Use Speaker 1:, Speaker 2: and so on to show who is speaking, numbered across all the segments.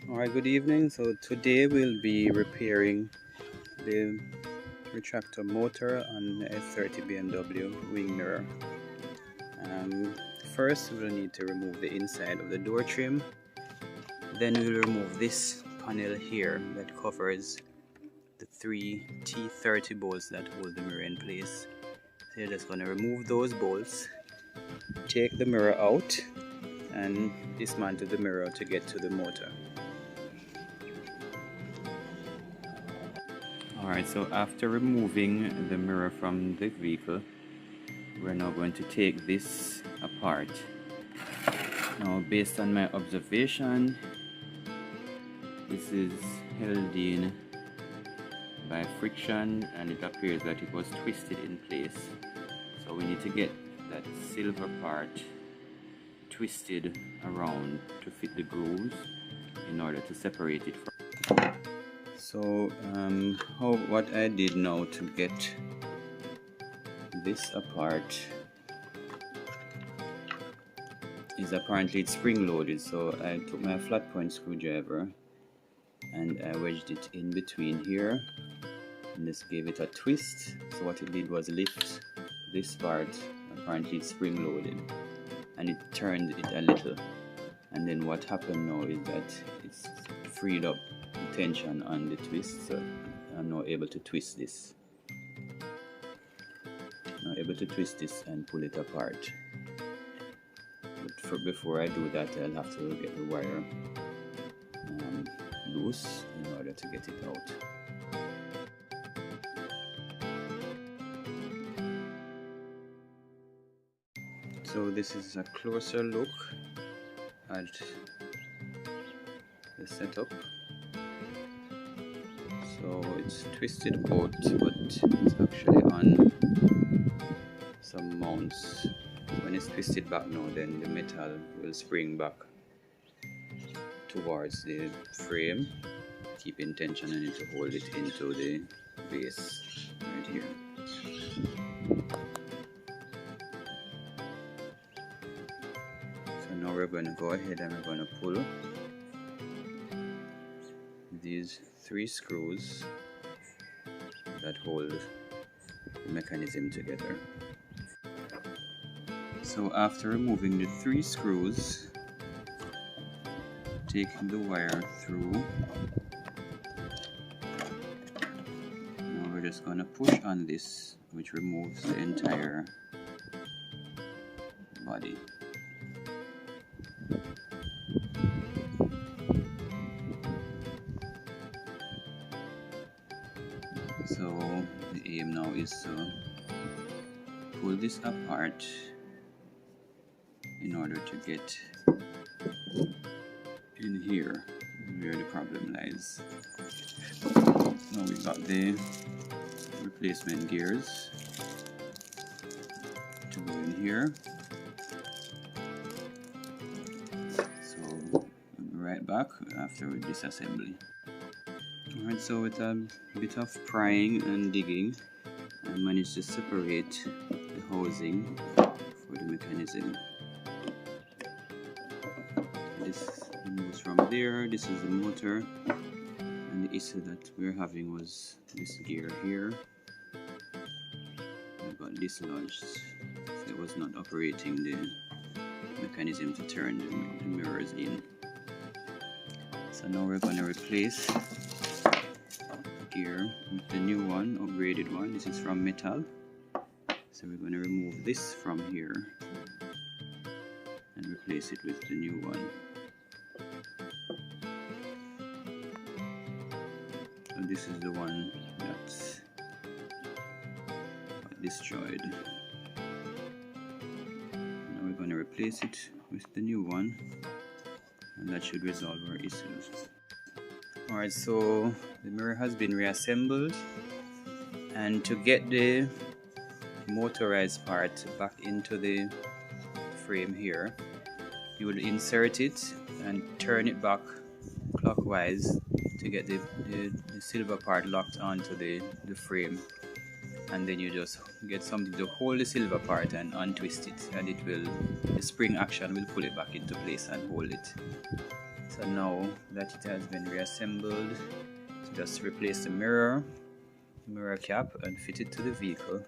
Speaker 1: Alright, good evening. So today we'll be repairing the retractor motor on the S30 BMW wing mirror. Um, First we'll need to remove the inside of the door trim. Then we'll remove this panel here that covers the three T30 bolts that hold the mirror in place. So you're just going to remove those bolts, take the mirror out and dismantle the mirror to get to the motor. Alright, so after removing the mirror from the vehicle, we're now going to take this apart. Now, based on my observation, this is held in by friction and it appears that it was twisted in place. So we need to get that silver part twisted around to fit the grooves in order to separate it from. So what I did now to get this apart is apparently it's spring loaded, so I took my flat point screwdriver and I wedged it in between here and just gave it a twist. So what it did was lift this part, apparently it's spring loaded, and it turned it a little, and then what happened now is that it's freed up tension on the twist, so I'm now able to twist this. Now able to twist this and pull it apart. But before I do that, I'll have to get the wire loose in order to get it out. So this is a closer look at the setup. So it's twisted out, but it's actually on some mounts. When it's twisted back now, then the metal will spring back towards the frame, keeping tension on it to hold it into the base right here. So now we're going to go ahead and we're going to pull these three screws that hold the mechanism together. So after removing the three screws, taking the wire through, now we're just going to push on this, which removes the entire body. So the aim now is to pull this apart in order to get in here where the problem lies. Now we've got the replacement gears to go in here. So we'll be right back after disassembly. Alright, so with a bit of prying and digging, I managed to separate the housing for the mechanism. This moves from there. This is the motor, and the issue that we're having was this gear here. It got dislodged, so it was not operating the mechanism to turn the mirrors in. So now we're going to replace the gear with the new one, upgraded one. This is from metal, so we're going to remove this from here and replace it with the new one. So this is the one that's destroyed. Now we're going to replace it with the new one, and that should resolve our issues. Alright, so the mirror has been reassembled, and to get the motorized part back into the frame here, you will insert it and turn it back clockwise to get the silver part locked onto the frame, and then you just get something to hold the silver part and untwist it, and the spring action will pull it back into place and hold it. So now that it has been reassembled, just replace the mirror cap and fit it to the vehicle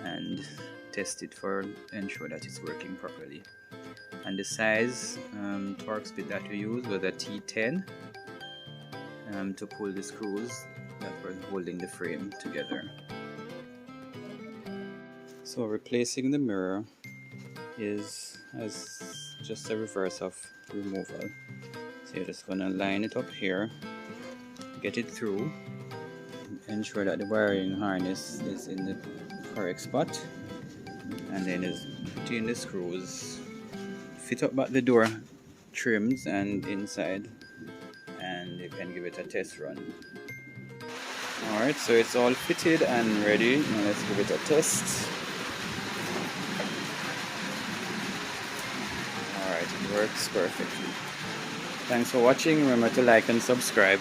Speaker 1: and test it for ensure that it's working properly. And the size Torx bit that we used was a T10 to pull the screws that were holding the frame together. So replacing the mirror is just a reverse of removal. So you're just going to line it up here, get it through, ensure that the wiring harness is in the correct spot, and then just put in the screws, fit up back the door trims and inside, and you can give it a test run. Alright, so it's all fitted and ready. Now let's give it a test. Alright, it works perfectly. Thanks for watching. Remember to like and subscribe.